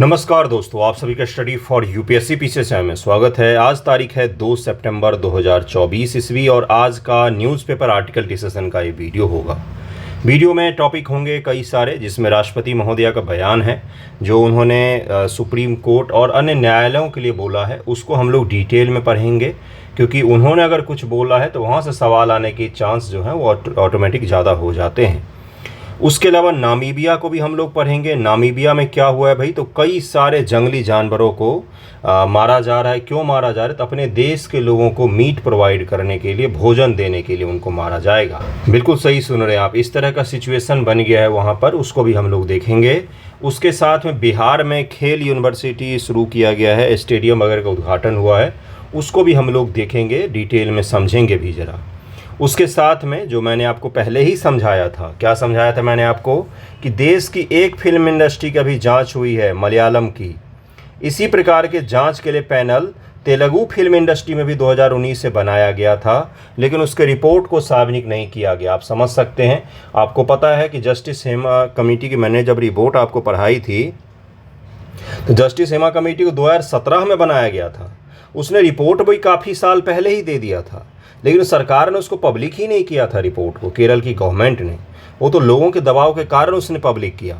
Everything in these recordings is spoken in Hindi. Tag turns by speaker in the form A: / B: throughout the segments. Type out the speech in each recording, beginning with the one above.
A: नमस्कार दोस्तों, आप सभी का स्टडी फॉर यूपीएससी पीसीएस में स्वागत है। आज तारीख है 2 सितंबर 2024 ईस्वी और आज का न्यूज़पेपर आर्टिकल डिस्कशन का ये वीडियो होगा। वीडियो में टॉपिक होंगे कई सारे, जिसमें राष्ट्रपति महोदया का बयान है जो उन्होंने सुप्रीम कोर्ट और अन्य न्यायालयों के लिए बोला है, उसको हम लोग डिटेल में पढ़ेंगे, क्योंकि उन्होंने अगर कुछ बोला है तो वहाँ से सवाल आने के चांस जो हैं वो ऑटोमेटिक ज़्यादा हो जाते हैं। उसके अलावा नामीबिया को भी हम लोग पढ़ेंगे। नामीबिया में क्या हुआ है भाई, तो कई सारे जंगली जानवरों को मारा जा रहा है। क्यों मारा जा रहा है? तो अपने देश के लोगों को मीट प्रोवाइड करने के लिए, भोजन देने के लिए उनको मारा जाएगा। बिल्कुल सही सुन रहे हैं आप, इस तरह का सिचुएशन बन गया है वहाँ पर, उसको भी हम लोग देखेंगे। उसके साथ में बिहार में खेल यूनिवर्सिटी शुरू किया गया है, स्टेडियम वगैरह का उद्घाटन हुआ है, उसको भी हम लोग देखेंगे, डिटेल में समझेंगे भी ज़रा। उसके साथ में जो मैंने आपको पहले ही समझाया था, क्या समझाया था मैंने आपको, कि देश की एक फिल्म इंडस्ट्री का भी जांच हुई है, मलयालम की। इसी प्रकार के जांच के लिए पैनल तेलुगु फिल्म इंडस्ट्री में भी 2019 से बनाया गया था, लेकिन उसके रिपोर्ट को सार्वजनिक नहीं किया गया। आप समझ सकते हैं। आपको पता है कि जस्टिस हेमा कमेटी की मैंने जब रिपोर्ट आपको पढ़ाई थी, तो जस्टिस हेमा कमेटी को 2017 में बनाया गया था। उसने रिपोर्ट भी काफ़ी साल पहले ही दे दिया था, लेकिन सरकार ने उसको पब्लिक ही नहीं किया था रिपोर्ट को, केरल की गवर्नमेंट ने। वो तो लोगों के दबाव के कारण उसने पब्लिक किया।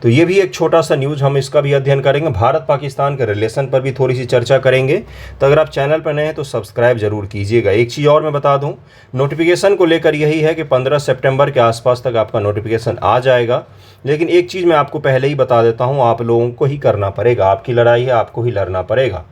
A: तो ये भी एक छोटा सा न्यूज़, हम इसका भी अध्ययन करेंगे। भारत पाकिस्तान के रिलेशन पर भी थोड़ी सी चर्चा करेंगे। तो अगर आप चैनल पर नए हैं तो सब्सक्राइब जरूर कीजिएगा। एक चीज़ और मैं बता दूं, नोटिफिकेशन को लेकर यही है कि 15 सितंबर के आसपास तक आपका नोटिफिकेशन आ जाएगा। लेकिन एक चीज़ मैं आपको पहले ही बता देता हूँ, आप लोगों को ही करना पड़ेगा। आपकी लड़ाई है, आपको ही लड़ना पड़ेगा।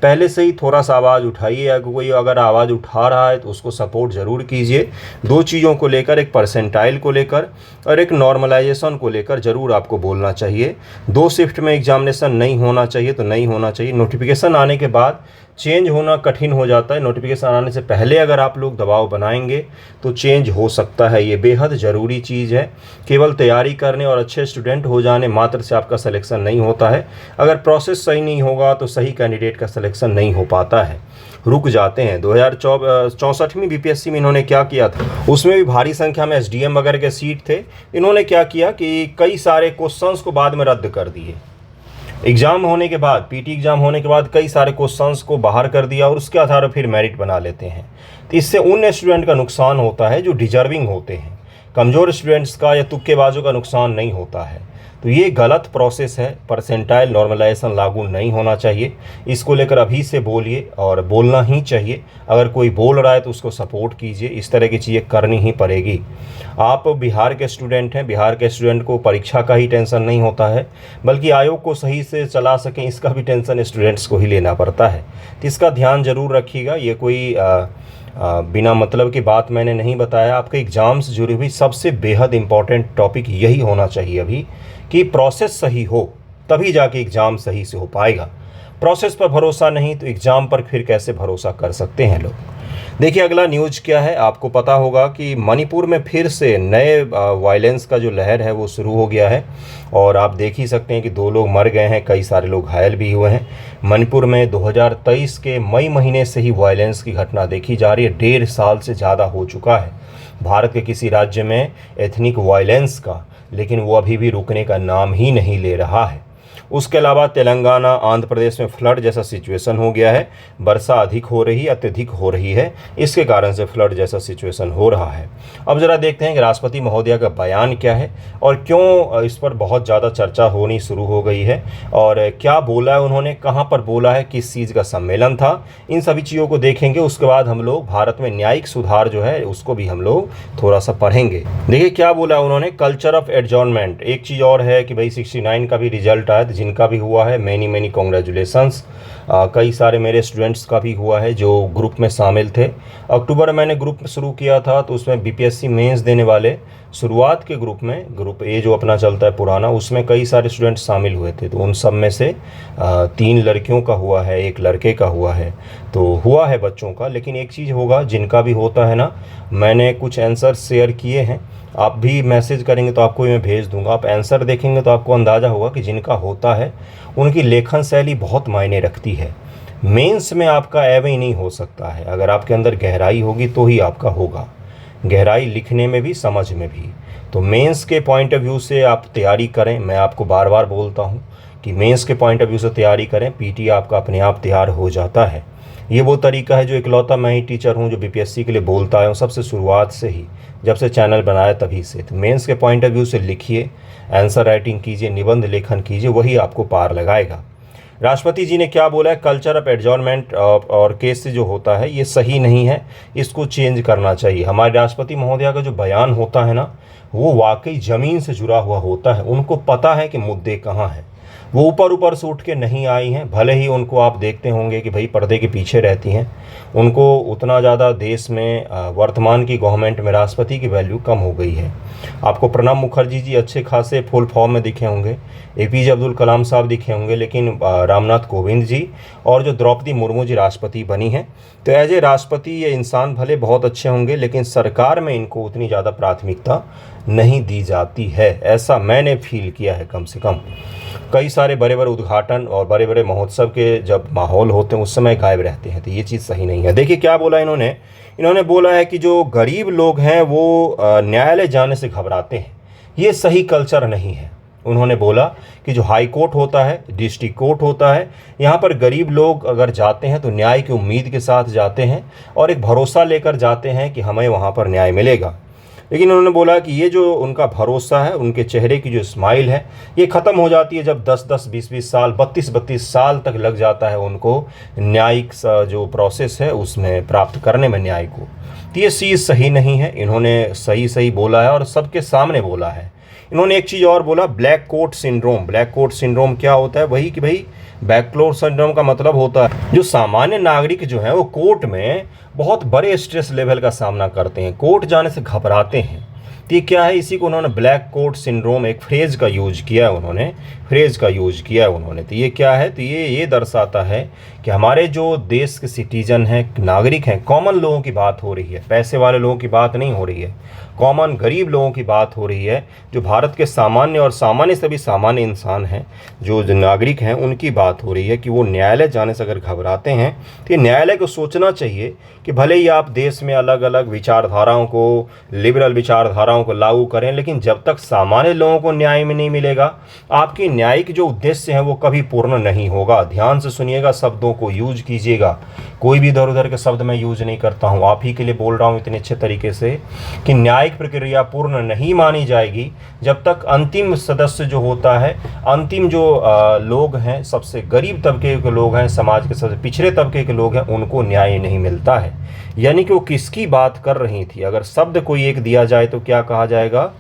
A: पहले से ही थोड़ा सा आवाज़ उठाइए, या कोई अगर आवाज़ उठा रहा है तो उसको सपोर्ट ज़रूर कीजिए। दो चीज़ों को लेकर, एक परसेंटाइल को लेकर और एक नॉर्मलाइजेशन को लेकर ज़रूर आपको बोलना चाहिए। 2 शिफ्ट में एग्जामिनेशन नहीं होना चाहिए तो नहीं होना चाहिए। नोटिफिकेशन आने के बाद चेंज होना कठिन हो जाता है। नोटिफिकेशन आने से पहले अगर आप लोग दबाव बनाएंगे तो चेंज हो सकता है। ये बेहद ज़रूरी चीज़ है। केवल तैयारी करने और अच्छे स्टूडेंट हो जाने मात्र से आपका सिलेक्शन नहीं होता है। अगर प्रोसेस सही नहीं होगा तो सही कैंडिडेट का सिलेक्शन नहीं हो पाता है, रुक जाते हैं। 2064वीं बीपीएससी में इन्होंने क्या किया था, उसमें भी भारी संख्या में एसडीएम वगैरह के सीट थे। इन्होंने क्या किया कि कई सारे क्वेश्चंस को बाद में रद्द कर दिए। एग्ज़ाम होने के बाद, पीटी एग्ज़ाम होने के बाद कई सारे क्वेश्चंस को बाहर कर दिया और उसके आधार पर फिर मेरिट बना लेते हैं। तो इससे उन स्टूडेंट का नुकसान होता है जो डिजर्विंग होते हैं। कमज़ोर स्टूडेंट्स का या तुक्केबाजों का नुकसान नहीं होता है। तो ये गलत प्रोसेस है। परसेंटाइल नॉर्मलाइजेशन लागू नहीं होना चाहिए। इसको लेकर अभी से बोलिए और बोलना ही चाहिए। अगर कोई बोल रहा है तो उसको सपोर्ट कीजिए। इस तरह की चीज़ें करनी ही पड़ेगी। आप बिहार के स्टूडेंट हैं, बिहार के स्टूडेंट को परीक्षा का ही टेंशन नहीं होता है, बल्कि आयोग को सही से चला सकें इसका भी टेंशन स्टूडेंट्स को ही लेना पड़ता है। तो इसका ध्यान ज़रूर रखिएगा। ये कोई बिना मतलब की बात मैंने नहीं बताया। आपके एग्ज़ाम से जुड़ी हुई सबसे बेहद इम्पॉर्टेंट टॉपिक यही होना चाहिए अभी, कि प्रोसेस सही हो तभी जाके एग्ज़ाम सही से हो पाएगा। प्रोसेस पर भरोसा नहीं तो एग्ज़ाम पर फिर कैसे भरोसा कर सकते हैं लोग। देखिए अगला न्यूज़ क्या है। आपको पता होगा कि मणिपुर में फिर से नए वायलेंस का जो लहर है वो शुरू हो गया है, और आप देख ही सकते हैं कि 2 लोग मर गए हैं, कई सारे लोग घायल भी हुए हैं। मणिपुर में 2023 के मई महीने से ही वायलेंस की घटना देखी जा रही है। 1.5 साल से ज़्यादा हो चुका है भारत के किसी राज्य में एथनिक वायलेंस का, लेकिन वो अभी भी रुकने का नाम ही नहीं ले रहा है। उसके अलावा तेलंगाना, आंध्र प्रदेश में फ्लड जैसा सिचुएशन हो गया है। वर्षा अधिक हो रही है, अत्यधिक हो रही है, इसके कारण से फ्लड जैसा सिचुएशन हो रहा है। अब ज़रा देखते हैं कि राष्ट्रपति महोदया का बयान क्या है और क्यों इस पर बहुत ज़्यादा चर्चा होनी शुरू हो गई है, और क्या बोला है उन्होंने, कहाँ पर बोला है, किस चीज़ का सम्मेलन था, इन सभी चीज़ों को देखेंगे। उसके बाद हम लोग भारत में न्यायिक सुधार जो है उसको भी हम लोग थोड़ा सा पढ़ेंगे। देखिए क्या बोला उन्होंने, कल्चर ऑफ एडजॉर्नमेंट। एक चीज़ और है कि भाई 69 का भी रिजल्ट आया, जिनका भी हुआ है मैनी कॉन्ग्रेचुलेसन्स। कई सारे मेरे स्टूडेंट्स का भी हुआ है जो ग्रुप में शामिल थे। अक्टूबर मैंने ग्रुप शुरू किया था, तो उसमें बीपीएससी मेंस देने वाले शुरुआत के ग्रुप में, ग्रुप ए जो अपना चलता है पुराना, उसमें कई सारे स्टूडेंट्स शामिल हुए थे। तो उन सब में से 3 लड़कियों का हुआ है, 1 लड़के का हुआ है, तो हुआ है बच्चों का। लेकिन एक चीज़ होगा, जिनका भी होता है ना, मैंने कुछ आंसर शेयर किए हैं, आप भी मैसेज करेंगे तो आपको मैं भेज दूंगा। आप आंसर देखेंगे तो आपको अंदाज़ा होगा कि जिनका होता है उनकी लेखन शैली बहुत मायने रखती है। मेंस में आपका एवं ही नहीं हो सकता है, अगर आपके अंदर गहराई होगी तो ही आपका होगा। गहराई लिखने में भी, समझ में भी। तो मेंस के पॉइंट ऑफ व्यू से आप तैयारी करें। मैं आपको बार बार बोलता हूँ कि मेंस के पॉइंट ऑफ व्यू से तैयारी करें, पीटी आपका अपने आप तैयार हो जाता है। ये वो तरीका है जो इकलौता मैं ही टीचर हूँ जो बीपीएससी के लिए बोलता है, सबसे शुरुआत से ही, जब से चैनल बनाया तभी से। तो मेंस के पॉइंट ऑफ व्यू से लिखिए, आंसर राइटिंग कीजिए, निबंध लेखन कीजिए, वही आपको पार लगाएगा। राष्ट्रपति जी ने क्या बोला है, कल्चर ऑफ एडजॉर्नमेंट और केस जो होता है ये सही नहीं है, इसको चेंज करना चाहिए। हमारे राष्ट्रपति महोदया का जो बयान होता है ना, वो वाकई ज़मीन से जुड़ा हुआ होता है। उनको पता है कि मुद्दे कहाँ हैं। वो ऊपर ऊपर से उठ के नहीं आई हैं। भले ही उनको आप देखते होंगे कि भाई पर्दे के पीछे रहती हैं, उनको उतना ज़्यादा देश में वर्तमान की गवर्नमेंट में राष्ट्रपति की वैल्यू कम हो गई है। आपको प्रणब मुखर्जी जी अच्छे खासे फुल फॉर्म में दिखे होंगे, एपीजे अब्दुल कलाम साहब दिखे होंगे, लेकिन रामनाथ कोविंद जी और जो द्रौपदी मुर्मू जी राष्ट्रपति बनी हैं, तो एज ए राष्ट्रपति ये इंसान भले बहुत अच्छे होंगे, लेकिन सरकार में इनको उतनी ज़्यादा प्राथमिकता नहीं दी जाती है। ऐसा मैंने फील किया है। कम से कम कई सारे बड़े बड़े उद्घाटन और बड़े बड़े महोत्सव के जब माहौल होते हैं उस समय गायब रहते हैं। तो ये चीज़ सही नहीं है। देखिए क्या बोला इन्होंने बोला है कि जो गरीब लोग हैं वो न्यायालय जाने से घबराते हैं। ये सही कल्चर नहीं है। उन्होंने बोला कि जो हाई कोर्ट होता है, डिस्ट्रिक्ट कोर्ट होता है, यहाँ पर गरीब लोग अगर जाते हैं तो न्याय की उम्मीद के साथ जाते हैं और एक भरोसा लेकर जाते हैं कि हमें वहाँ पर न्याय मिलेगा। लेकिन उन्होंने बोला कि ये जो उनका भरोसा है, उनके चेहरे की जो स्माइल है, ये ख़त्म हो जाती है जब 10-10, 20-20 साल, 32-32 साल तक लग जाता है उनको न्यायिक जो प्रोसेस है उसमें प्राप्त करने में न्याय को। तो ये चीज़ सही नहीं है। इन्होंने सही बोला है और सबके सामने बोला है। इन्होंने एक चीज़ और बोला, black coat syndrome. Black coat syndrome क्या होता है? वही कि भाई ब्लैक कोट सिंड्रोम का मतलब होता है जो सामान्य नागरिक जो है वो कोर्ट में बहुत बड़े स्ट्रेस लेवल का सामना करते हैं, कोर्ट जाने से घबराते हैं। तो ये क्या है? इसी को उन्होंने ब्लैक कोट सिंड्रोम एक फ्रेज का यूज किया है उन्होंने। तो ये क्या है? तो ये दर्शाता है कि हमारे जो देश के सिटीजन हैं, नागरिक हैं, कॉमन लोगों की बात हो रही है, पैसे वाले लोगों की बात नहीं हो रही है, कॉमन गरीब लोगों की बात हो रही है, जो भारत के सामान्य और सामान्य से भी सामान्य इंसान हैं, जो नागरिक हैं, उनकी बात हो रही है कि वो न्यायालय जाने से अगर घबराते हैं तो ये न्यायालय को सोचना चाहिए कि भले ही आप देश में अलग अलग विचारधाराओं को, लिबरल विचारधाराओं को लागू करें, लेकिन जब तक सामान्य लोगों को न्याय में नहीं मिलेगा, आपकी न्यायिक जो उद्देश्य है वो कभी पूर्ण नहीं होगा। ध्यान से सुनिएगा, शब्दों को यूज कीजिएगा। कोई भी इधर उधर के शब्द मैं यूज नहीं करता हूँ, आप ही के लिए बोल रहा हूँ इतने अच्छे तरीके से कि न्यायिक प्रक्रिया पूर्ण नहीं मानी जाएगी जब तक अंतिम सदस्य जो होता है, अंतिम जो लोग हैं, सबसे गरीब तबके के लोग हैं, समाज के सबसे पिछड़े तबके के लोग हैं, उनको न्याय नहीं मिलता है। यानी कि वो किसकी बात कर रही थी? अगर शब्द कोई एक दिया जाए तो क्या कहा जाएगा?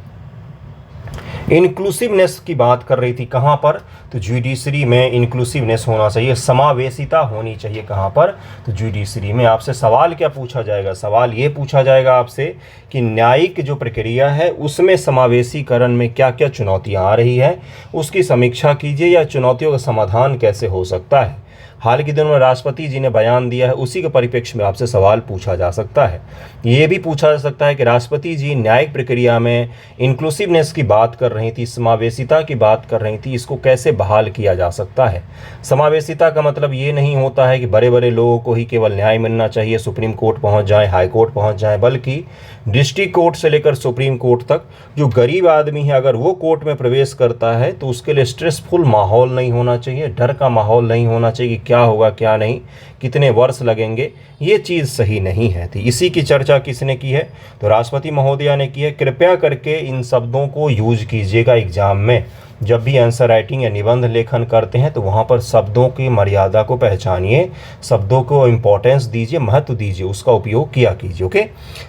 A: इंक्लूसिवनेस की बात कर रही थी। कहाँ पर? तो जुडिशरी में इंक्लूसिवनेस होना चाहिए, समावेशिता होनी चाहिए। कहाँ पर? तो जुडिशरी में। आपसे सवाल क्या पूछा जाएगा? सवाल ये पूछा जाएगा आपसे कि न्यायिक जो प्रक्रिया है उसमें समावेशीकरण में क्या क्या चुनौतियाँ आ रही है, उसकी समीक्षा कीजिए, या चुनौतियों का समाधान कैसे हो सकता है। हाल के दिनों में राष्ट्रपति जी ने बयान दिया है, उसी के परिप्रेक्ष्य में आपसे सवाल पूछा जा सकता है। ये भी पूछा जा सकता है कि राष्ट्रपति जी न्यायिक प्रक्रिया में इंक्लूसिवनेस की बात कर रही थी, समावेशिता की बात कर रही थी, इसको कैसे बहाल किया जा सकता है। समावेशिता का मतलब ये नहीं होता है कि बड़े बड़े लोगों को ही केवल न्याय मिलना चाहिए, सुप्रीम कोर्ट पहुँच जाए, हाई कोर्ट पहुँच जाए, बल्कि डिस्ट्रिक्ट कोर्ट से लेकर सुप्रीम कोर्ट तक जो गरीब आदमी है, अगर वो कोर्ट में प्रवेश करता है तो उसके लिए स्ट्रेसफुल माहौल नहीं होना चाहिए, डर का माहौल नहीं होना चाहिए कि क्या होगा क्या नहीं, कितने वर्ष लगेंगे। ये चीज़ सही नहीं है। तो इसी की चर्चा किसने की है? तो राष्ट्रपति महोदया ने की है। कृपया करके इन शब्दों को यूज कीजिएगा एग्जाम में। जब भी आंसर राइटिंग या निबंध लेखन करते हैं तो वहाँ पर शब्दों की मर्यादा को पहचानिए, शब्दों को इम्पोर्टेंस दीजिए, महत्व दीजिए, उसका उपयोग किया कीजिए। ओके,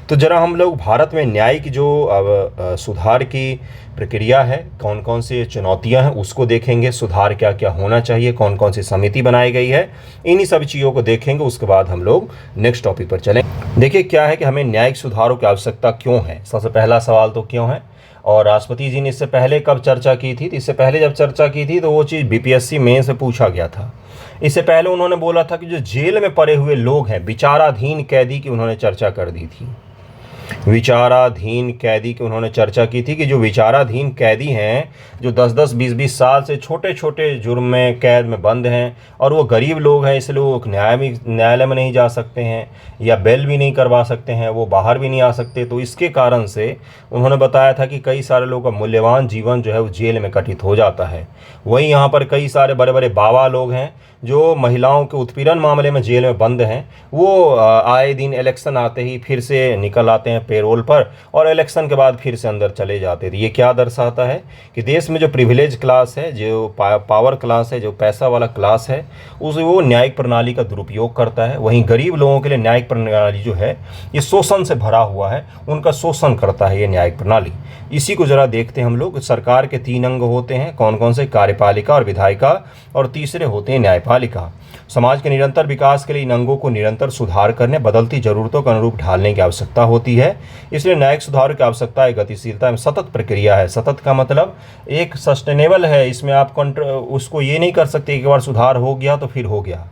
A: तो ज़रा हम लोग भारत में न्याय की जो सुधार की प्रक्रिया है, कौन कौन सी चुनौतियां हैं उसको देखेंगे, सुधार क्या क्या होना चाहिए, कौन कौन सी समिति बनाई गई है, इन्हीं सब चीज़ों को देखेंगे। उसके बाद हम लोग नेक्स्ट टॉपिक पर चलें। देखिए क्या है कि हमें न्यायिक सुधारों की आवश्यकता क्यों है। सबसे पहला सवाल तो क्यों है, और राष्ट्रपति जी ने इससे पहले कब चर्चा की थी? तो इससे पहले जब चर्चा की थी तो वो चीज़ बीपीएससी में से पूछा गया था। इससे पहले उन्होंने बोला था कि जो जेल में पड़े हुए लोग हैं, विचाराधीन कैदी की उन्होंने चर्चा कर दी थी। विचाराधीन कैदी की उन्होंने चर्चा की थी कि जो विचाराधीन कैदी हैं, जो 10-10, 20-20 साल से छोटे छोटे जुर्म में कैद में बंद हैं और वो गरीब लोग हैं, इसलिए वो न्यायालय में नहीं जा सकते हैं या बेल भी नहीं करवा सकते हैं, वो बाहर भी नहीं आ सकते। तो इसके कारण से उन्होंने बताया था कि कई सारे लोगों का मूल्यवान जीवन जो है वो जेल में कटित हो जाता है। वहीं यहाँ पर कई सारे बड़े बड़े बाबा लोग हैं जो महिलाओं के उत्पीड़न मामले में जेल में बंद हैं, वो आए दिन इलेक्शन आते ही फिर से निकल आते हैं पेरोल पर और इलेक्शन के बाद फिर से अंदर चले जाते थे। ये क्या दर्शाता है कि देश में जो प्रिविलेज क्लास है, जो पावर क्लास है, जो पैसा वाला क्लास है, वो न्यायिक प्रणाली का दुरुपयोग करता है। वहीं गरीब लोगों के लिए न्यायिक प्रणाली जो है ये शोषण से भरा हुआ है, उनका शोषण करता है ये न्यायिक प्रणाली। इसी को ज़रा देखते हैं हम लोग। सरकार के 3 अंग होते हैं, कौन कौन से? कार्यपालिका और विधायिका, और तीसरे होते हैं न्यायपालिका। समाज के निरंतर विकास के लिए इन अंगों को निरंतर सुधार करने, बदलती जरूरतों के अनुरूप ढालने की आवश्यकता होती है। इसलिए न्यायिक सुधार की आवश्यकता है, गतिशीलता एवं सतत प्रक्रिया है। सतत का मतलब एक सस्टेनेबल है, इसमें आप उसको ये नहीं कर सकते एक बार सुधार हो गया तो फिर हो गया।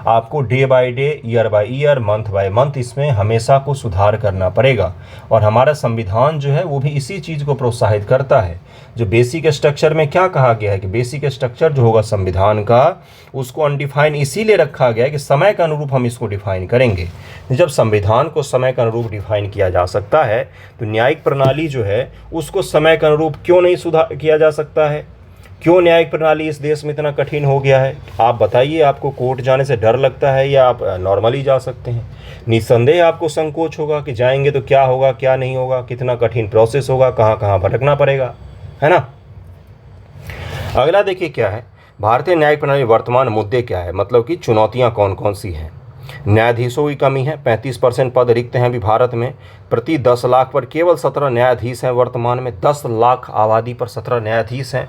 A: आपको day by day, year by year, month by month इसमें हमेशा को सुधार करना पड़ेगा। और हमारा संविधान जो है वो भी इसी चीज़ को प्रोत्साहित करता है। जो बेसिक स्ट्रक्चर में क्या कहा गया है कि बेसिक स्ट्रक्चर जो होगा संविधान का, उसको अनडिफाइन इसीलिए रखा गया है कि समय के अनुरूप हम इसको डिफाइन करेंगे। जब संविधान को समय के अनुरूप डिफाइन किया जा सकता है तो न्यायिक प्रणाली जो है उसको समय के अनुरूप क्यों नहीं सुधार किया जा सकता है? क्यों न्यायिक प्रणाली इस देश में इतना कठिन हो गया है? आप बताइए, आपको कोर्ट जाने से डर लगता है या आप नॉर्मली जा सकते हैं? निस्संदेह आपको संकोच होगा कि जाएंगे तो क्या होगा, क्या नहीं होगा, कितना कठिन प्रोसेस होगा, कहाँ कहाँ भटकना पड़ेगा, है ना। अगला देखिए क्या है, भारतीय न्यायिक प्रणाली वर्तमान मुद्दे क्या है, मतलब कि चुनौतियाँ कौन कौन सी हैं। न्यायाधीशों की कमी है, 35% पद रिक्त हैं अभी भारत में। प्रति 10 लाख पर केवल 17 न्यायाधीश हैं वर्तमान में। 10 लाख आबादी पर 17 न्यायाधीश हैं।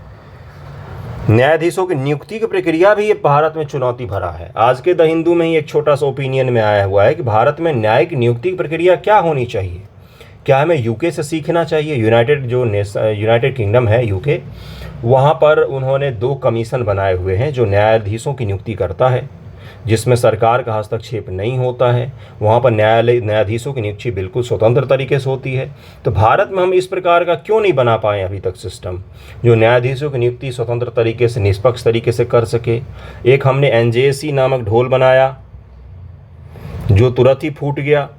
A: न्यायाधीशों की नियुक्ति की प्रक्रिया भी ये भारत में चुनौती भरा है। आज के द हिंदू में ही एक छोटा सा ओपिनियन में आया हुआ है कि भारत में न्यायिक नियुक्ति की प्रक्रिया क्या होनी चाहिए। क्या हमें यूके से सीखना चाहिए? यूनाइटेड किंगडम है यूके, वहाँ पर उन्होंने 2 कमीशन बनाए हुए हैं जो न्यायाधीशों की नियुक्ति करता है, जिसमें सरकार का हस्तक्षेप नहीं होता है। वहाँ पर न्यायाधीशों की नियुक्ति बिल्कुल स्वतंत्र तरीके से होती है। तो भारत में हम इस प्रकार का क्यों नहीं बना पाए अभी तक सिस्टम, जो न्यायाधीशों की नियुक्ति स्वतंत्र तरीके से, निष्पक्ष तरीके से कर सके। एक हमने NJC नामक ढोल बनाया जो तुरंत ही फूट गया।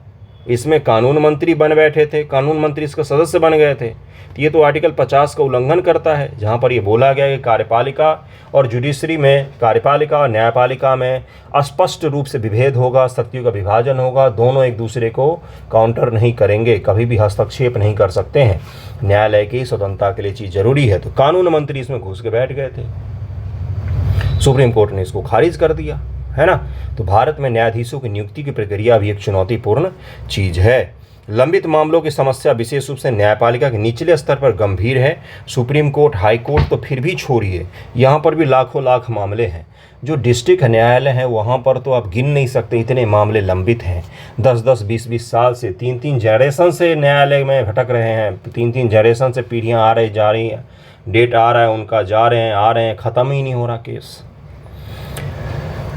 A: इसमें कानून मंत्री बन बैठे थे, कानून मंत्री इसका सदस्य बन गए थे। तो ये तो आर्टिकल 50 का उल्लंघन करता है, जहाँ पर ये बोला गया कि कार्यपालिका और जुडिशरी में, कार्यपालिका और न्यायपालिका में स्पष्ट रूप से विभेद होगा, शक्तियों का विभाजन होगा, दोनों एक दूसरे को काउंटर नहीं करेंगे, कभी भी हस्तक्षेप नहीं कर सकते हैं। न्यायालय की स्वतंत्रता के लिए चीज़ जरूरी है। तो कानून मंत्री इसमें घुस के बैठ गए थे, सुप्रीम कोर्ट ने इसको खारिज कर दिया, है ना। तो भारत में न्यायाधीशों की नियुक्ति की प्रक्रिया भी एक चुनौतीपूर्ण चीज़ है। लंबित मामलों की समस्या विशेष रूप से न्यायपालिका के निचले स्तर पर गंभीर है। सुप्रीम कोर्ट, हाई कोर्ट तो फिर भी छोड़िए, यहाँ पर भी लाखों लाख मामले हैं। जो डिस्ट्रिक्ट न्यायालय हैं वहाँ पर तो आप गिन नहीं सकते, इतने मामले लंबित हैं। 10-10, 20-20 साल से, 3-3 जनरेशन से न्यायालय में भटक रहे हैं। 3-3 जनरेशन से पीढ़ियाँ आ रही जा रही हैं, डेट आ रहा है उनका, जा रहे हैं, आ रहे हैं, ख़त्म ही नहीं हो रहा केस।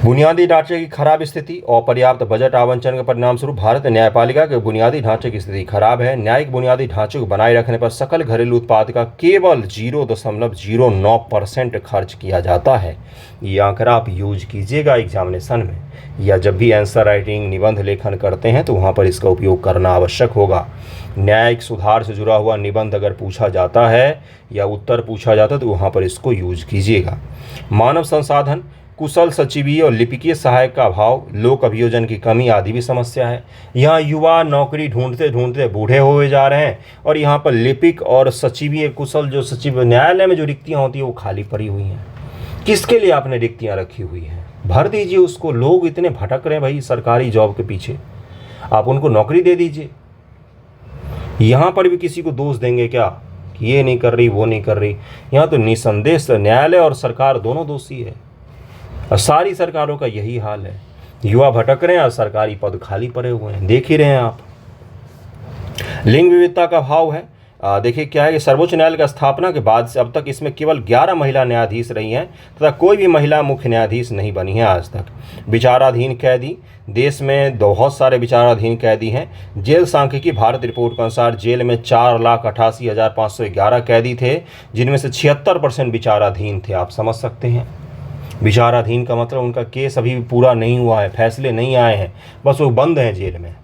A: बुनियादी ढांचे की खराब स्थिति, अपर्याप्त बजट आवंटन के परिणाम स्वरूप भारत न्यायपालिका के बुनियादी ढांचे की स्थिति खराब है। न्यायिक बुनियादी ढांचे को बनाए रखने पर सकल घरेलू उत्पाद का केवल 0.09% खर्च किया जाता है। ये आंकड़ा आप यूज कीजिएगा एग्जामिनेशन में, या जब भी आंसर राइटिंग, निबंध लेखन करते हैं तो वहाँ पर इसका उपयोग करना आवश्यक होगा। न्यायिक सुधार से जुड़ा हुआ निबंध अगर पूछा जाता है या उत्तर पूछा जाता है तो वहाँ पर इसको यूज कीजिएगा। मानव संसाधन, कुशल सचिवीय और लिपिकीय सहायक का अभाव, लोक अभियोजन की कमी आदि भी समस्या है। यहाँ युवा नौकरी ढूंढते ढूंढते बूढ़े हुए जा रहे हैं और यहाँ पर लिपिक और सचिवीय, कुशल जो सचिव, न्यायालय में जो रिक्तियाँ होती हैं वो खाली पड़ी हुई हैं। किसके लिए आपने रिक्तियाँ रखी हुई हैं? भर दीजिए उसको। लोग इतने भटक रहे हैं भाई सरकारी जॉब के पीछे, आप उनको नौकरी दे दीजिए। यहाँ पर भी किसी को दोष देंगे क्या कि ये नहीं कर रही, वो नहीं कर रही? यहाँ तो निसंदेह न्यायालय और सरकार दोनों दोषी है, और सारी सरकारों का यही हाल है। युवा भटक रहे हैं और सरकारी पद खाली पड़े हुए हैं, देख ही रहे हैं आप। लिंग विविधता का अभाव है। देखिए क्या है कि सर्वोच्च न्यायालय की स्थापना के बाद से अब तक इसमें केवल 11 महिला न्यायाधीश रही हैं तथा कोई भी महिला मुख्य न्यायाधीश नहीं बनी है आज तक। विचाराधीन कैदी, देश में बहुत सारे विचाराधीन कैदी हैं। जेल सांख्यिकी भारत रिपोर्ट के अनुसार जेल में 4,88,511 कैदी थे, जिनमें से 76% विचाराधीन थे। आप समझ सकते हैं, विचाराधीन का मतलब उनका केस अभी पूरा नहीं हुआ है, फैसले नहीं आए हैं, बस वो बंद हैं जेल में।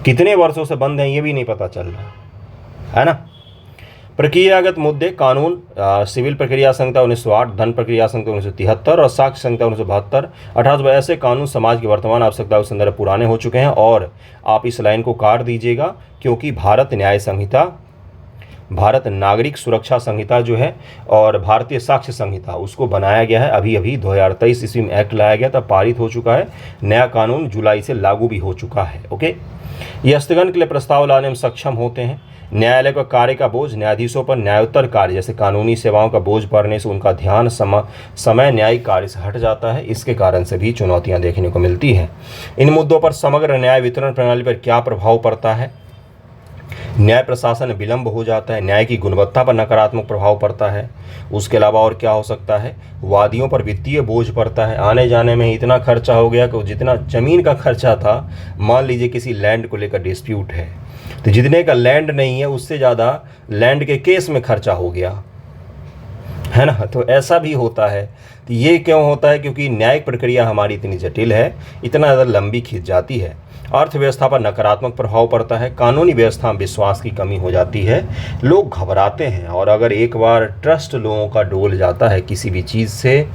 A: कितने वर्षों से बंद हैं ये भी नहीं पता चल रहा है ना। प्रक्रियागत मुद्दे कानून, सिविल प्रक्रिया संहिता 1908, धन प्रक्रिया संहिता 1973 और साक्ष्य संहिता 1972 अर्थात ऐसे कानून समाज की वर्तमान आवश्यकताओं के संदर्भ पुराने हो चुके हैं। और आप इस लाइन को काट दीजिएगा, क्योंकि भारत न्याय संहिता, भारत नागरिक सुरक्षा संहिता जो है और भारतीय साक्ष्य संहिता, उसको बनाया गया है अभी अभी 2023 ईस्वी में एक्ट लाया गया था, पारित हो चुका है। नया कानून जुलाई से लागू भी हो चुका है। ओके, ये स्थगन के लिए प्रस्ताव लाने में सक्षम होते हैं। न्यायालय का कार्य का बोझ, न्यायाधीशों पर न्यायोत्तर कार्य जैसे कानूनी सेवाओं का बोझ पड़ने से उनका ध्यान समय न्यायिक कार्य से हट जाता है। इसके कारण से भी चुनौतियां देखने को मिलती हैं। इन मुद्दों पर समग्र न्याय वितरण प्रणाली पर क्या प्रभाव पड़ता है? न्याय प्रशासन में विलंब हो जाता है, न्याय की गुणवत्ता पर नकारात्मक प्रभाव पड़ता है। उसके अलावा और क्या हो सकता है? वादियों पर वित्तीय बोझ पड़ता है, आने जाने में इतना खर्चा हो गया कि जितना जमीन का खर्चा था, मान लीजिए किसी लैंड को लेकर डिस्प्यूट है तो जितने का लैंड नहीं है उससे ज़्यादा लैंड के केस में खर्चा हो गया है ना। तो ऐसा भी होता है। तो ये क्यों होता है? क्योंकि न्यायिक प्रक्रिया हमारी इतनी जटिल है, इतना ज़्यादा लंबी खिंच जाती है। अर्थव्यवस्था पर नकारात्मक प्रभाव पड़ता है, कानूनी व्यवस्था में विश्वास की कमी हो जाती है, लोग घबराते हैं। और अगर एक बार ट्रस्ट लोगों का डोल जाता है किसी भी चीज़ से,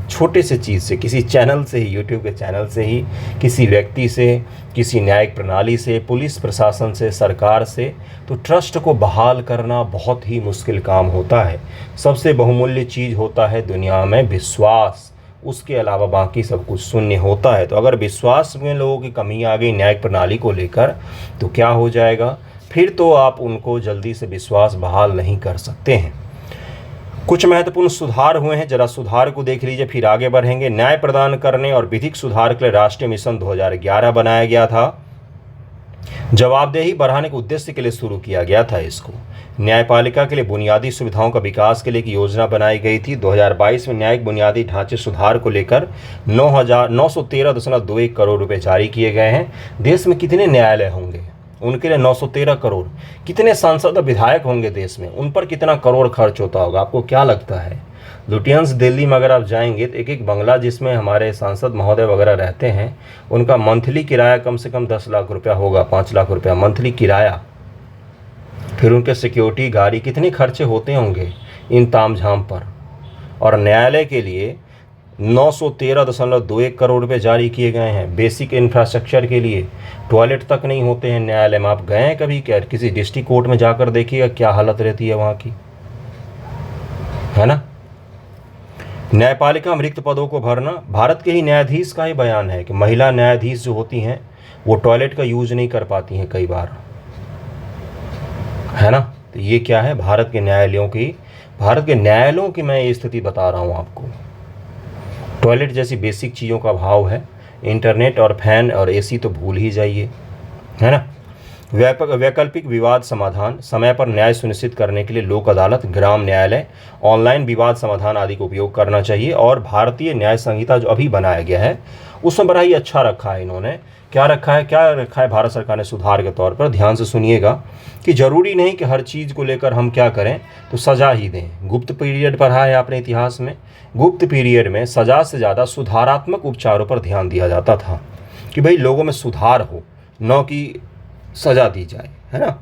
A: छोटे से चीज़ से, किसी चैनल से ही, यूट्यूब के चैनल से ही, किसी व्यक्ति से, किसी न्यायिक प्रणाली से, पुलिस प्रशासन से, सरकार से, तो ट्रस्ट को बहाल करना बहुत ही मुश्किल काम होता है। सबसे बहुमूल्य चीज़ होता है दुनिया में विश्वास, उसके अलावा बाकी सब कुछ शून्य होता है। तो अगर विश्वास में लोगों की कमी आ गई न्यायिक प्रणाली को लेकर तो क्या हो जाएगा? फिर तो आप उनको जल्दी से विश्वास बहाल नहीं कर सकते हैं। कुछ महत्वपूर्ण सुधार हुए हैं, जरा सुधार को देख लीजिए फिर आगे बढ़ेंगे। न्याय प्रदान करने और विधिक सुधार के लिए राष्ट्रीय मिशन 2011 बनाया गया था। जवाबदेही बढ़ाने के उद्देश्य के लिए शुरू किया गया था इसको। न्यायपालिका के लिए बुनियादी सुविधाओं का विकास के लिए एक योजना बनाई गई थी। 2022 में न्यायिक बुनियादी ढांचे सुधार को लेकर 913.21 करोड़ रुपए जारी किए गए हैं। देश में कितने न्यायालय होंगे? उनके लिए 913 करोड़। कितने सांसद और विधायक होंगे देश में? उन पर कितना करोड़ खर्च होता होगा? आपको क्या लगता है? लुटियंस दिल्ली में अगर आप जाएंगे तो एक एक बंगला जिसमें हमारे सांसद महोदय वगैरह रहते हैं, उनका मंथली किराया कम से कम 10 लाख रुपया होगा, 5 लाख रुपया मंथली किराया। फिर उनके सिक्योरिटी, गाड़ी, कितने खर्चे होते होंगे इन तामझाम पर। और न्यायालय के लिए 913.21 करोड़ रुपए जारी किए गए हैं बेसिक इंफ्रास्ट्रक्चर के लिए। टॉयलेट तक नहीं होते हैं न्यायालय में। आप गए हैं कभी क्या? किसी डिस्ट्रिक्ट कोर्ट में जाकर देखिएगा क्या हालत रहती है वहाँ की, है ना। न्यायपालिका में रिक्त पदों को भरना, भारत के ही न्यायाधीश का ही बयान है कि महिला न्यायाधीश जो होती हैं वो टॉयलेट का यूज नहीं कर पाती हैं कई बार, है ना। तो ये क्या है? भारत के न्यायालयों की मैं ये स्थिति बता रहा हूँ आपको। टॉयलेट जैसी बेसिक चीज़ों का अभाव है। इंटरनेट और फैन और एसी तो भूल ही जाइए, है ना। वैकल्पिक विवाद समाधान, समय पर न्याय सुनिश्चित करने के लिए लोक अदालत, ग्राम न्यायालय, ऑनलाइन विवाद समाधान आदि का उपयोग करना चाहिए। और भारतीय न्याय संहिता जो अभी बनाया गया है उसमें बड़ा ही अच्छा रखा है इन्होंने। क्या रखा है भारत सरकार ने सुधार के तौर पर? ध्यान से सुनिएगा कि ज़रूरी नहीं कि हर चीज़ को लेकर हम क्या करें तो सज़ा ही दें। गुप्त पीरियड पढ़ा है आपने इतिहास में, गुप्त पीरियड में सज़ा से ज़्यादा सुधारात्मक उपचारों पर ध्यान दिया जाता था कि भाई लोगों में सुधार हो, न कि सज़ा दी जाए, है ना।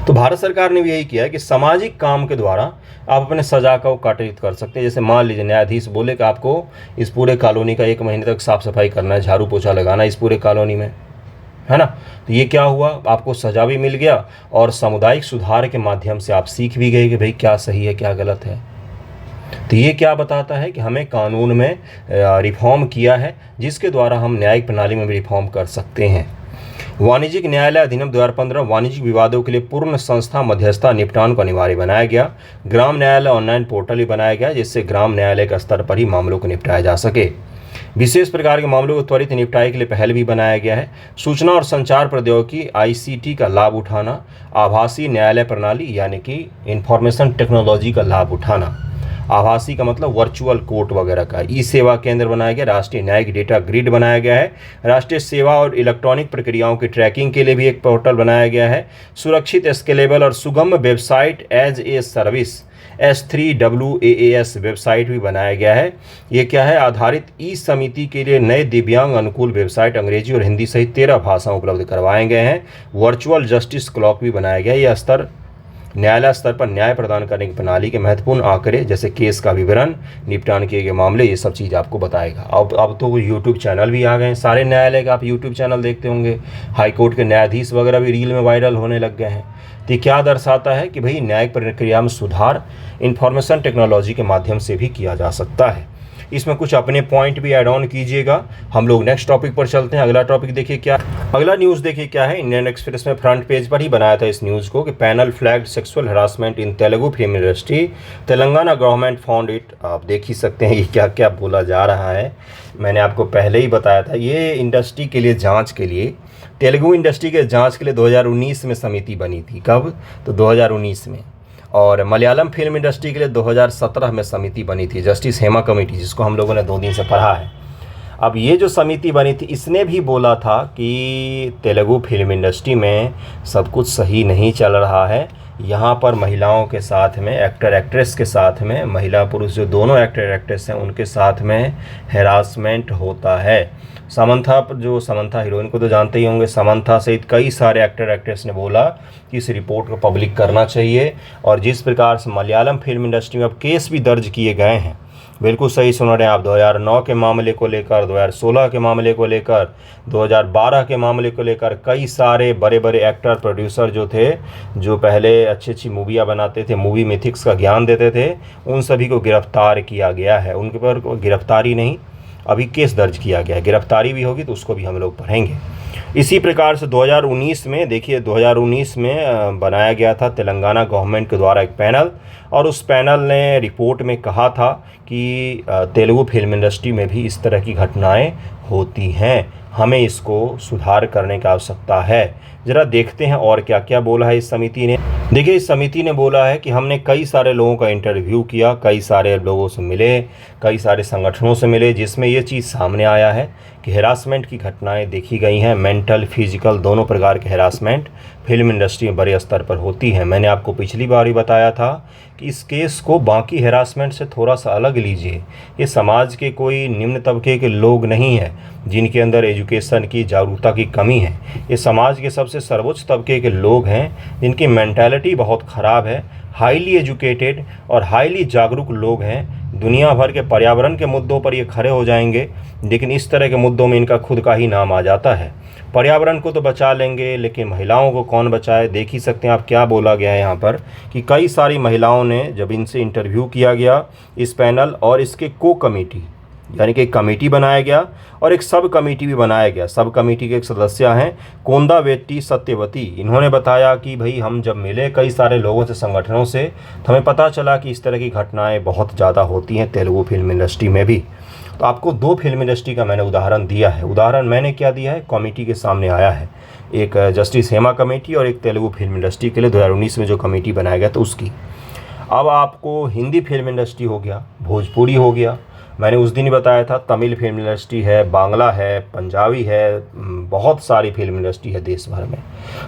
A: तो भारत सरकार ने भी यही किया है कि सामाजिक काम के द्वारा आप अपने सज़ा को काटित कर सकते हैं। जैसे मान लीजिए न्यायाधीश बोले कि आपको इस पूरे कॉलोनी का 1 महीने तक साफ़ सफाई करना है, झाड़ू पोछा लगाना है इस पूरे कॉलोनी में, है ना। तो ये क्या हुआ? आपको सज़ा भी मिल गया और सामुदायिक सुधार के माध्यम से आप सीख भी गए कि भाई क्या सही है क्या गलत है। तो ये क्या बताता है कि हमें कानून में रिफॉर्म किया है जिसके द्वारा हम न्यायिक प्रणाली में भी रिफॉर्म कर सकते हैं। वाणिज्यिक न्यायालय अधिनियम 2015 वाणिज्यिक विवादों के लिए पूर्ण संस्था मध्यस्थता निपटान को अनिवार्य बनाया गया। ग्राम न्यायालय ऑनलाइन पोर्टल भी बनाया गया जिससे ग्राम न्यायालय के स्तर पर ही मामलों को निपटाया जा सके। विशेष प्रकार के मामलों को त्वरित निपटाए के लिए पहल भी बनाया गया है। सूचना और संचार प्रौद्योगिकी ICT का लाभ उठाना, आभासी न्यायालय प्रणाली यानी कि इंफॉर्मेशन टेक्नोलॉजी का लाभ उठाना, आभासी का मतलब वर्चुअल कोर्ट वगैरह का, ई सेवा केंद्र बनाया गया, राष्ट्रीय न्यायिक डेटा ग्रिड बनाया गया है, राष्ट्रीय सेवा और इलेक्ट्रॉनिक प्रक्रियाओं की ट्रैकिंग के लिए भी एक पोर्टल बनाया गया है, सुरक्षित, स्केलेबल और सुगम website as a service S3WAAS website भी बनाया गया है। ये क्या है? आधारित ई समिति के लिए नए दिव्यांग अनुकूल वेबसाइट अंग्रेजी और हिंदी सहित 13 भाषाओं उपलब्ध करवाए गए हैं। वर्चुअल जस्टिस क्लॉक भी बनाया गया है। यह स्तर न्यायालय स्तर पर न्याय प्रदान करने की प्रणाली के महत्वपूर्ण आंकड़े जैसे केस का विवरण, निपटान किए गए मामले, ये सब चीज़ आपको बताएगा। अब तो यूट्यूब चैनल भी आ गए हैं, सारे न्यायालय का आप यूट्यूब चैनल देखते होंगे। हाईकोर्ट के न्यायाधीश वगैरह भी रील में वायरल होने लग गए हैं। तो ये क्या दर्शाता है कि भाई न्यायिक प्रक्रिया में सुधार इंफॉर्मेशन टेक्नोलॉजी के माध्यम से भी किया जा सकता है। इसमें कुछ अपने पॉइंट भी ऐड ऑन कीजिएगा। हम लोग नेक्स्ट टॉपिक पर चलते हैं। अगला टॉपिक देखिए क्या, अगला न्यूज़ देखिए क्या है। इंडियन एक्सप्रेस में फ्रंट पेज पर ही बनाया था इस न्यूज़ को कि panel flagged sexual harassment in Telugu film industry, Telangana government found it. आप देख ही सकते हैं ये क्या क्या बोला जा रहा है। मैंने आपको पहले ही बताया था ये इंडस्ट्री के लिए जाँच के लिए, तेलुगु इंडस्ट्री के जाँच के लिए 2019 में समिति बनी थी। कब? तो 2019 में। और मलयालम फिल्म इंडस्ट्री के लिए 2017 में समिति बनी थी, जस्टिस हेमा कमेटी, जिसको हम लोगों ने 2 दिन से पढ़ा है। अब ये जो समिति बनी थी इसने भी बोला था कि तेलुगु फिल्म इंडस्ट्री में सब कुछ सही नहीं चल रहा है। यहाँ पर महिलाओं के साथ में, एक्टर एक्ट्रेस के साथ में, महिला पुरुष जो दोनों एक्टर एक्ट्रेस हैं उनके साथ में हैरासमेंट होता है। समंथा हीरोइन को तो जानते ही होंगे, समंथा सहित कई सारे एक्टर एक्ट्रेस ने बोला कि इस रिपोर्ट को पब्लिक करना चाहिए। और जिस प्रकार से मलयालम फिल्म इंडस्ट्री में अब केस भी दर्ज किए गए हैं, बिल्कुल सही सुन रहे हैं आप, 2009 के मामले को लेकर, 2016 के मामले को लेकर, 2012 के मामले को लेकर, कई सारे बड़े बड़े एक्टर प्रोड्यूसर जो थे, जो पहले अच्छी अच्छी मूवियाँ बनाते थे, मूवी मिथिक्स का ज्ञान देते थे, उन सभी को गिरफ्तार किया गया है। उनके पर गिरफ्तारी नहीं, अभी केस दर्ज किया गया है। गिरफ्तारी भी होगी तो उसको भी हम लोग पढ़ेंगे। इसी प्रकार से 2019 में देखिए, 2019 में बनाया गया था तेलंगाना गवर्नमेंट के द्वारा एक पैनल, और उस पैनल ने रिपोर्ट में कहा था कि तेलुगु फिल्म इंडस्ट्री में भी इस तरह की घटनाएं होती हैं, हमें इसको सुधार करने की आवश्यकता है। ज़रा देखते हैं और क्या क्या बोला है इस समिति ने। देखिए, इस समिति ने बोला है कि हमने कई सारे लोगों का इंटरव्यू किया, कई सारे लोगों से मिले, कई सारे संगठनों से मिले, जिसमें ये चीज़ सामने आया है कि हैरासमेंट की घटनाएं देखी गई हैं। मेंटल, फिजिकल दोनों प्रकार के हैरासमेंट फिल्म इंडस्ट्री में बड़े स्तर पर होती है। मैंने आपको पिछली बार ही बताया था कि इस केस को बाकी हैरासमेंट से थोड़ा सा अलग लीजिए। ये समाज के कोई निम्न तबके के लोग नहीं हैं जिनके अंदर एजुकेशन की, जागरूकता की कमी है। ये समाज के सबसे सर्वोच्च तबके के लोग हैं जिनकी मेंटालिटी बहुत ख़राब है, हाईली एजुकेटेड और हाईली जागरूक लोग हैं। दुनिया भर के पर्यावरण के मुद्दों पर ये खड़े हो जाएंगे, लेकिन इस तरह के मुद्दों में इनका खुद का ही नाम आ जाता है। पर्यावरण को तो बचा लेंगे, लेकिन महिलाओं को कौन बचाए? देख ही सकते हैं आप क्या बोला गया है यहाँ पर कि कई सारी महिलाओं ने, जब इनसे इंटरव्यू किया गया इस पैनल और इसके को कमेटी, यानी कि एक कमेटी बनाया गया और एक सब कमेटी भी बनाया गया। सब कमेटी के एक सदस्य हैं कोंदावेट्टी सत्यवती। इन्होंने बताया कि भाई हम जब मिले कई सारे लोगों से, संगठनों से, तो हमें पता चला कि इस तरह की घटनाएं बहुत ज़्यादा होती हैं तेलुगु फिल्म इंडस्ट्री में भी। तो आपको 2 फिल्म इंडस्ट्री का मैंने उदाहरण दिया है। उदाहरण मैंने क्या दिया है, कमेटी के सामने आया है, एक जस्टिस हेमा कमेटी और एक तेलुगु फिल्म इंडस्ट्री के लिए 2019 में जो कमेटी बनाया गया तो उसकी। अब आपको हिंदी फिल्म इंडस्ट्री हो गया, भोजपुरी हो गया, मैंने उस दिन ही बताया था, तमिल फिल्म इंडस्ट्री है, बांग्ला है, पंजाबी है, बहुत सारी फिल्म इंडस्ट्री है देश भर में।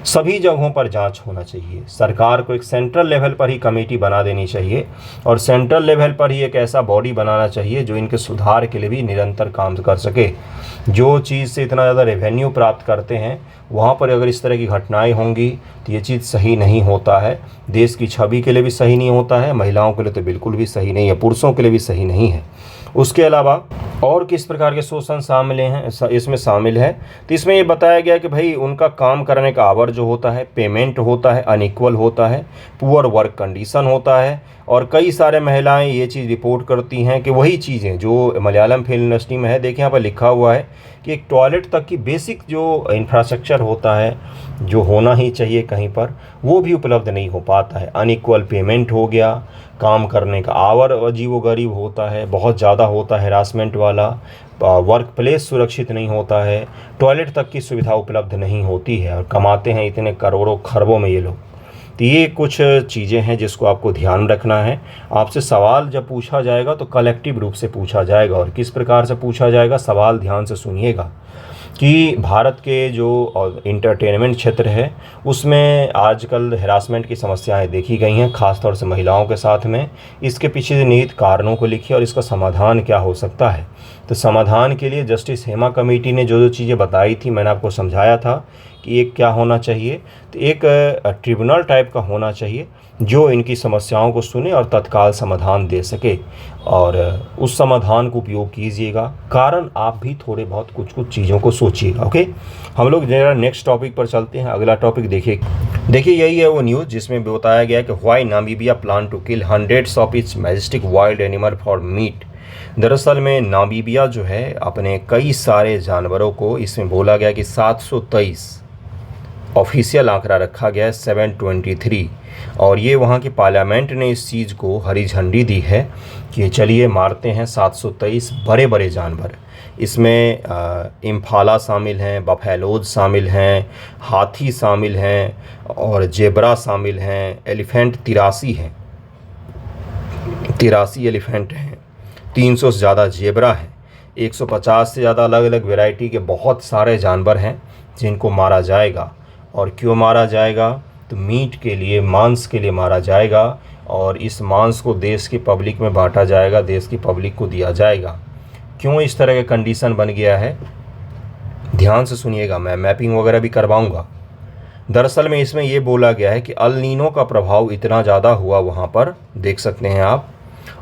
A: सभी जगहों पर जांच होना चाहिए। सरकार को एक सेंट्रल लेवल पर ही कमेटी बना देनी चाहिए और सेंट्रल लेवल पर ही एक ऐसा बॉडी बनाना चाहिए जो इनके सुधार के लिए भी निरंतर काम कर सके। जो चीज़ से इतना ज़्यादा रेवेन्यू प्राप्त करते हैं वहाँ पर अगर इस तरह की घटनाएं होंगी तो ये चीज़ सही नहीं होता है। देश की छवि के लिए भी सही नहीं होता है, महिलाओं के लिए तो बिल्कुल भी सही नहीं है, पुरुषों के लिए भी सही नहीं है। उसके अलावा और किस प्रकार के शोषण शामिल हैं इसमें शामिल है। तो इसमें ये बताया गया कि भाई उनका काम करने का आवर जो होता है, पेमेंट होता है, अनइक्वल होता है, पुअर वर्क कंडीशन होता है। और कई सारे महिलाएं ये चीज़ रिपोर्ट करती हैं कि वही चीज़ें जो मलयालम फिल्म इंडस्ट्री में है। देखिए यहाँ पर लिखा हुआ है कि एक टॉयलेट तक की बेसिक जो इंफ्रास्ट्रक्चर होता है, जो होना ही चाहिए कहीं पर, वो भी उपलब्ध नहीं हो पाता है। अनइक्वल पेमेंट हो गया, काम करने का आवर अजीबोगरीब होता है, बहुत ज़्यादा होता है हैरासमेंट वाला, वर्क प्लेस सुरक्षित नहीं होता है, टॉयलेट तक की सुविधा उपलब्ध नहीं होती है। और कमाते हैं इतने करोड़ों खरबों में ये लोग। तो ये कुछ चीज़ें हैं जिसको आपको ध्यान रखना है। आपसे सवाल जब पूछा जाएगा तो कलेक्टिव रूप से पूछा जाएगा। और किस प्रकार से पूछा जाएगा, सवाल ध्यान से सुनिएगा कि भारत के जो इंटरटेनमेंट क्षेत्र है उसमें आजकल हैरासमेंट की समस्याएं देखी गई हैं, ख़ासतौर से महिलाओं के साथ में। इसके पीछे निहित कारणों को लिखिए और इसका समाधान क्या हो सकता है। तो समाधान के लिए जस्टिस हेमा कमेटी ने जो जो चीज़ें बताई थी, मैंने आपको समझाया था कि एक क्या होना चाहिए। तो एक ट्रिब्यूनल टाइप का होना चाहिए जो इनकी समस्याओं को सुने और तत्काल समाधान दे सके। और उस समाधान को उपयोग कीजिएगा, कारण आप भी थोड़े बहुत कुछ चीज़ों को सोचिएगा। ओके, हम लोग जरा नेक्स्ट टॉपिक पर चलते हैं। अगला टॉपिक देखिए यही है वो न्यूज़ जिसमें बताया गया है कि why Namibia plan to kill hundreds of its majestic wild animal for meat. दरअसल में नामीबिया जो है अपने कई सारे जानवरों को, इसमें बोला गया कि 723 ऑफिशियल आंकड़ा रखा गया है 723। और ये वहाँ की पार्लियामेंट ने इस चीज़ को हरी झंडी दी है कि चलिए मारते हैं 723 बड़े बड़े जानवर। इसमें इम्फाला शामिल हैं, बफेलोज शामिल हैं, हाथी शामिल हैं और जेबरा शामिल हैं, एलिफेंट 83 हैं, 83 एलिफेंट हैं, 300 से ज़्यादा जेबरा हैं, 150 से ज़्यादा अलग अलग वैरायटी के बहुत सारे जानवर हैं जिनको मारा जाएगा। और क्यों मारा जाएगा, तो मीट के लिए, मांस के लिए मारा जाएगा। और इस मांस को देश की पब्लिक में बांटा जाएगा, देश की पब्लिक को दिया जाएगा। क्यों इस तरह का कंडीशन बन गया है, ध्यान से सुनिएगा, मैं मैपिंग वगैरह भी करवाऊंगा। दरअसल में इसमें ये बोला गया है कि अल नीनो का प्रभाव इतना ज़्यादा हुआ वहाँ पर, देख सकते हैं आप,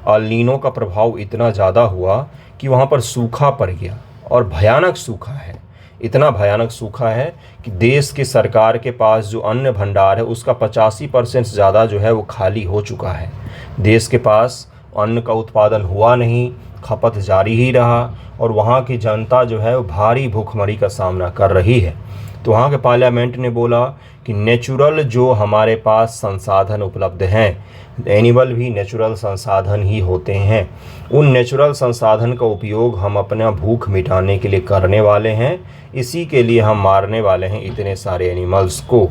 A: अल नीनो का प्रभाव इतना ज़्यादा हुआ कि वहाँ पर सूखा पड़ गया। और भयानक सूखा है, इतना भयानक सूखा है कि देश की सरकार के पास जो अन्न भंडार है उसका 85% से ज़्यादा जो है वो खाली हो चुका है। देश के पास अन्न का उत्पादन हुआ नहीं, खपत जारी ही रहा और वहाँ की जनता जो है वो भारी भूखमरी का सामना कर रही है। तो वहाँ के पार्लियामेंट ने बोला कि नेचुरल जो हमारे पास संसाधन उपलब्ध हैं, एनिमल भी नेचुरल संसाधन ही होते हैं, उन नेचुरल संसाधन का उपयोग हम अपना भूख मिटाने के लिए करने वाले हैं। इसी के लिए हम मारने वाले हैं इतने सारे एनिमल्स को,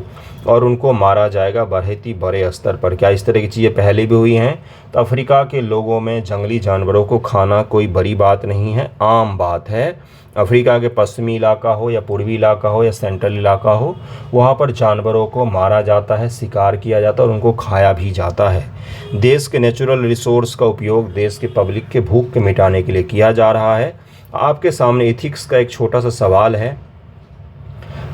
A: और उनको मारा जाएगा बहुत ही बड़े स्तर पर। क्या इस तरह की चीज़ें पहले भी हुई हैं? तो अफ्रीका के लोगों में जंगली जानवरों को खाना कोई बड़ी बात नहीं है, आम बात है। अफ्रीका के पश्चिमी इलाका हो या पूर्वी इलाका हो या सेंट्रल इलाका हो, वहाँ पर जानवरों को मारा जाता है, शिकार किया जाता है और उनको खाया भी जाता है। देश के नेचुरल रिसोर्स का उपयोग देश के पब्लिक के भूख के मिटाने के लिए किया जा रहा है। आपके सामने इथिक्स का एक छोटा सा सवाल है,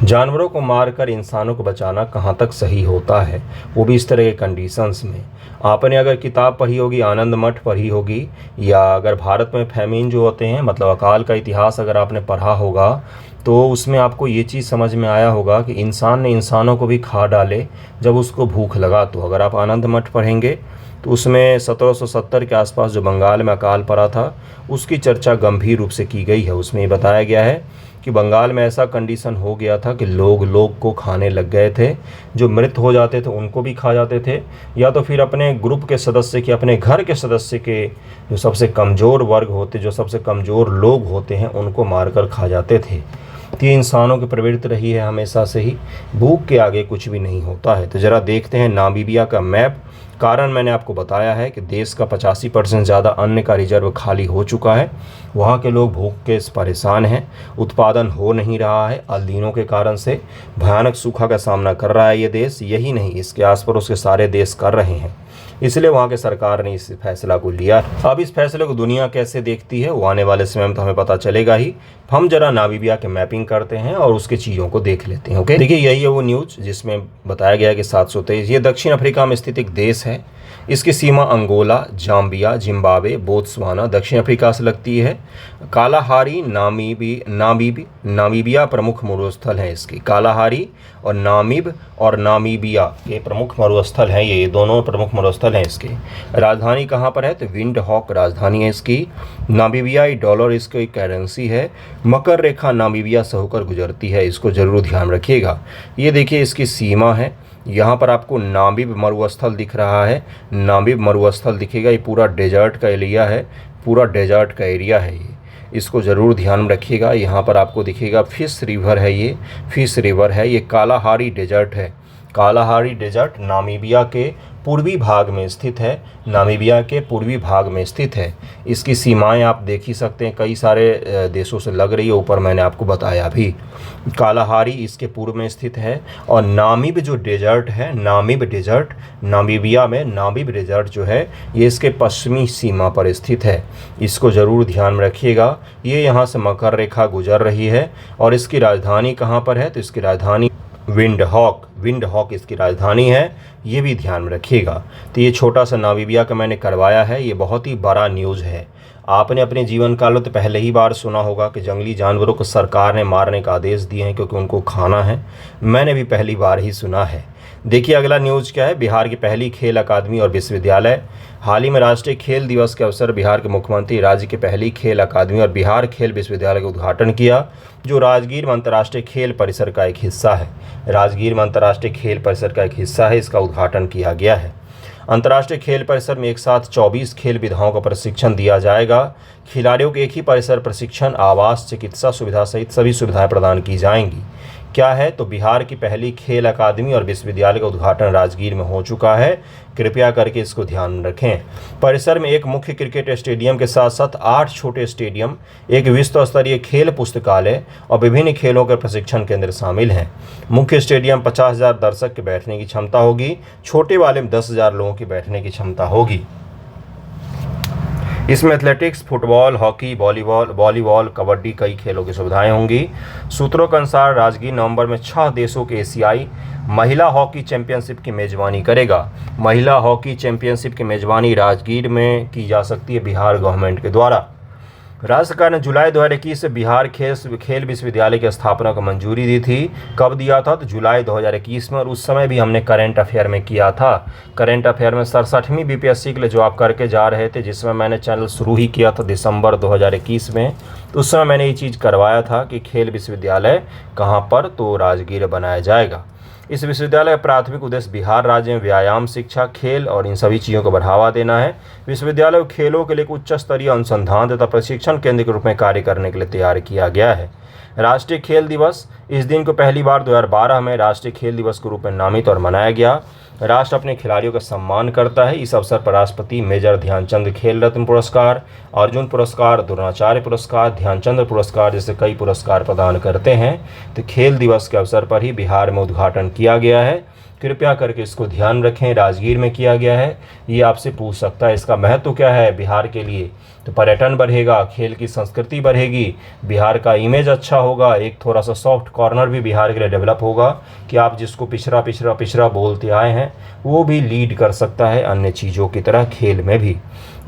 A: जानवरों को मारकर इंसानों को बचाना कहाँ तक सही होता है, वो भी इस तरह के कंडीशंस में। आपने अगर किताब पढ़ी होगी, आनंद मठ पढ़ी होगी, या अगर भारत में फैमिन जो होते हैं, मतलब अकाल का इतिहास अगर आपने पढ़ा होगा, तो उसमें आपको ये चीज़ समझ में आया होगा कि इंसान ने इंसानों को भी खा डाले जब उसको भूख लगा। तो अगर आप आनंद मठ पढ़ेंगे तो उसमें 1770 के आसपास जो बंगाल में अकाल पड़ा था उसकी चर्चा गंभीर रूप से की गई है। उसमें ये बताया गया है कि बंगाल में ऐसा कंडीशन हो गया था कि लोग को खाने लग गए थे। जो मृत हो जाते थे उनको भी खा जाते थे, या तो फिर अपने ग्रुप के सदस्य के, अपने घर के सदस्य के जो सबसे कमज़ोर वर्ग होते, जो सबसे कमज़ोर लोग होते हैं, उनको मारकर खा जाते थे। तो ये इंसानों की प्रवृत्ति रही है हमेशा से ही, भूख के आगे कुछ भी नहीं होता है। तो ज़रा देखते हैं नामीबिया का मैप। कारण मैंने आपको बताया है कि देश का 85% ज़्यादा अन्न का रिजर्व खाली हो चुका है। वहाँ के लोग भूख के परेशान हैं, उत्पादन हो नहीं रहा है, अल नीनो के कारण से भयानक सूखा का सामना कर रहा है ये देश। यही नहीं, इसके आस पड़ोस के सारे देश कर रहे हैं, इसलिए वहाँ के सरकार ने इस फैसला को लिया। अब इस फैसले को दुनिया कैसे देखती है वो आने वाले समय में तो हमें पता चलेगा ही। हम जरा नामीबिया के मैपिंग करते हैं और उसके चीज़ों को देख लेते हैं। ओके, देखिए यही है वो न्यूज़ जिसमें बताया गया है कि 723, ये दक्षिण अफ्रीका में स्थित एक देश है इसकी सीमा अंगोला, जाम्बिया, जिम्बाब्वे, बोत्सवाना, दक्षिण अफ्रीका से लगती है। कालाहारी, नामीबिया प्रमुख मरुस्थल हैं इसके। कालाहारी और नामीबिया ये प्रमुख मरुस्थल हैं, ये दोनों प्रमुख मरुस्थल हैं इसके। राजधानी कहाँ पर है? तो विंड हॉक राजधानी है इसकी। नामीबियाई डॉलर इसकी करेंसी है। मकर रेखा नामीबिया से होकर गुजरती है, इसको जरूर ध्यान रखिएगा। ये देखिए इसकी सीमा है, यहाँ पर आपको नामीब मरुस्थल दिख रहा है, नामीब मरुस्थल दिखेगा। ये पूरा डेजर्ट का एरिया है, पूरा डेजर्ट का एरिया है ये, इसको ज़रूर ध्यान में रखिएगा। यहाँ पर आपको दिखेगा फिश रिवर है, ये फिश रिवर है। ये कालाहारी डेजर्ट है, कालाहारी डेजर्ट नामीबिया के पूर्वी भाग में स्थित है, नामीबिया के पूर्वी भाग में स्थित है। इसकी सीमाएं आप देख ही सकते हैं, कई सारे देशों से लग रही है, ऊपर मैंने आपको बताया भी। कालाहारी इसके पूर्व में स्थित है। और नामीब जो डेजर्ट है, नामीब डेजर्ट नामीबिया में, नामीब डेजर्ट जो है ये इसके पश्चिमी सीमा पर स्थित है, इसको ज़रूर ध्यान में रखिएगा। ये यहाँ से मकर रेखा गुजर रही है। और इसकी राजधानी कहाँ पर है? तो इसकी राजधानी विंड हॉक इसकी राजधानी है, ये भी ध्यान में रखिएगा। तो ये छोटा सा नामीबिया का मैंने करवाया है, ये बहुत ही बड़ा न्यूज़ है। आपने अपने जीवन काल में तो पहले ही बार सुना होगा कि जंगली जानवरों को सरकार ने मारने का आदेश दिए हैं क्योंकि उनको खाना है, मैंने भी पहली बार ही सुना है। देखिए अगला न्यूज़ क्या है। बिहार की पहली खेल अकादमी और विश्वविद्यालय। हाल ही में राष्ट्रीय खेल दिवस के अवसर बिहार के मुख्यमंत्री राज्य की पहली खेल अकादमी और बिहार खेल विश्वविद्यालय का उद्घाटन किया, जो राजगीर में अंतर्राष्ट्रीय खेल परिसर का एक हिस्सा है। राजगीर में अंतर्राष्ट्रीय खेल परिसर का एक हिस्सा है, इसका उद्घाटन किया गया है। अंतर्राष्ट्रीय खेल परिसर में एक साथ 24 खेल विधाओं का प्रशिक्षण दिया जाएगा। खिलाड़ियों को एक ही परिसर प्रशिक्षण, आवास, चिकित्सा सुविधा सहित सभी सुविधाएं प्रदान की जाएंगी। क्या है? तो बिहार की पहली खेल अकादमी और विश्वविद्यालय का उद्घाटन राजगीर में हो चुका है, कृपया करके इसको ध्यान में रखें। परिसर में एक मुख्य क्रिकेट स्टेडियम के साथ साथ 8 छोटे स्टेडियम, एक विश्व स्तरीय खेल पुस्तकालय और विभिन्न खेलों के प्रशिक्षण केंद्र शामिल हैं। मुख्य स्टेडियम 50,000 दर्शक के बैठने की क्षमता होगी, छोटे वाले में 10,000 लोगों की बैठने की क्षमता होगी। इसमें athletics, football, hockey, volleyball, kabaddi, कई खेलों की सुविधाएं होंगी। सूत्रों के अनुसार राजगीर नवंबर में 6 देशों के एशियाई महिला हॉकी चैंपियनशिप की मेजबानी करेगा। महिला हॉकी चैंपियनशिप की मेजबानी राजगीर में की जा सकती है बिहार गवर्नमेंट के द्वारा। राज्य सरकार ने जुलाई 2021 से बिहार खेल विश्वविद्यालय की स्थापना को मंजूरी दी थी। कब दिया था? तो जुलाई 2021 में, और उस समय भी हमने करंट अफेयर में किया था। करंट अफेयर में 67वीं बीपीएससी के लिए जो आप करके जा रहे थे, जिसमें मैंने चैनल शुरू ही किया था दिसंबर 2021 में, तो उस समय मैंने ये चीज़ करवाया था कि खेल विश्वविद्यालय कहाँ पर, तो राजगीर बनाया जाएगा। इस विश्वविद्यालय का प्राथमिक उद्देश्य बिहार राज्य में व्यायाम, शिक्षा, खेल और इन सभी चीज़ों को बढ़ावा देना है। विश्वविद्यालय को खेलों के लिए उच्च स्तरीय अनुसंधान तथा प्रशिक्षण केंद्र के रूप में कार्य करने के लिए तैयार किया गया है। राष्ट्रीय खेल दिवस, इस दिन को पहली बार 2012 में राष्ट्रीय खेल दिवस के रूप में नामित और मनाया गया। राष्ट्र अपने खिलाड़ियों का सम्मान करता है। इस अवसर पर राष्ट्रपति मेजर ध्यानचंद खेल रत्न पुरस्कार, अर्जुन पुरस्कार, द्रोणाचार्य पुरस्कार, ध्यानचंद पुरस्कार जैसे कई पुरस्कार प्रदान करते हैं। तो खेल दिवस के अवसर पर ही बिहार में उद्घाटन किया गया है, कृपया करके इसको ध्यान रखें। राजगीर में किया गया है, ये आपसे पूछ सकता है इसका महत्व क्या है बिहार के लिए। तो पर्यटन बढ़ेगा, खेल की संस्कृति बढ़ेगी, बिहार का इमेज अच्छा होगा, एक थोड़ा सा सॉफ्ट कॉर्नर भी बिहार के लिए डेवलप होगा कि आप जिसको पिछड़ा बोलते आए हैं वो भी लीड कर सकता है अन्य चीज़ों की तरह खेल में भी।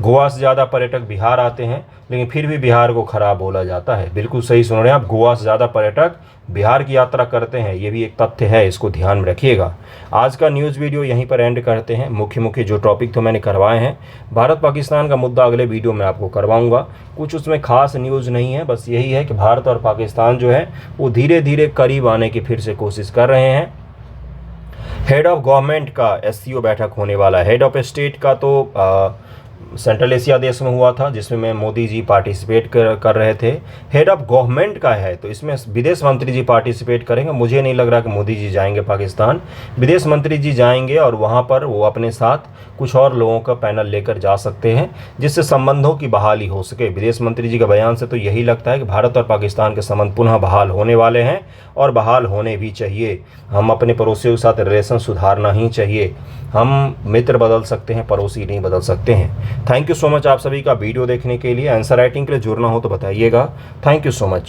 A: गोवा से ज़्यादा पर्यटक बिहार आते हैं, लेकिन फिर भी बिहार को ख़राब बोला जाता है। बिल्कुल सही सुन रहे हैं आप, गोवा से ज़्यादा पर्यटक बिहार की यात्रा करते हैं, ये भी एक तथ्य है, इसको ध्यान में रखिएगा। आज का न्यूज़ वीडियो यहीं पर एंड करते हैं। मुख्य जो टॉपिक तो मैंने करवाए हैं, भारत पाकिस्तान का मुद्दा अगले वीडियो में आपको करवाऊंगा। कुछ उसमें खास न्यूज़ नहीं है, बस यही है कि भारत और पाकिस्तान जो है वो धीरे धीरे करीब आने की फिर से कोशिश कर रहे हैं। हेड ऑफ गवर्नमेंट का एससीओ बैठक होने वाला है। हेड ऑफ स्टेट का तो सेंट्रल एशिया देश में हुआ था, जिसमें मोदी जी पार्टिसिपेट कर रहे थे। हेड ऑफ गवर्नमेंट का है तो इसमें विदेश मंत्री जी पार्टिसिपेट करेंगे। मुझे नहीं लग रहा कि मोदी जी जाएंगे पाकिस्तान, विदेश मंत्री जी जाएंगे और वहाँ पर वो अपने साथ कुछ और लोगों का पैनल लेकर जा सकते हैं, जिससे संबंधों की बहाली हो सके। विदेश मंत्री जी का बयान से तो यही लगता है कि भारत और पाकिस्तान के संबंध पुनः बहाल होने वाले हैं और बहाल होने भी चाहिए। हम अपने पड़ोसियों के साथ रिलेशन सुधारना ही चाहिए। हम मित्र बदल सकते हैं, पड़ोसी नहीं बदल सकते हैं। थैंक यू सो मच आप सभी का वीडियो देखने के लिए। आंसर राइटिंग के लिए जुड़ना हो तो बताइएगा। Thank you so much.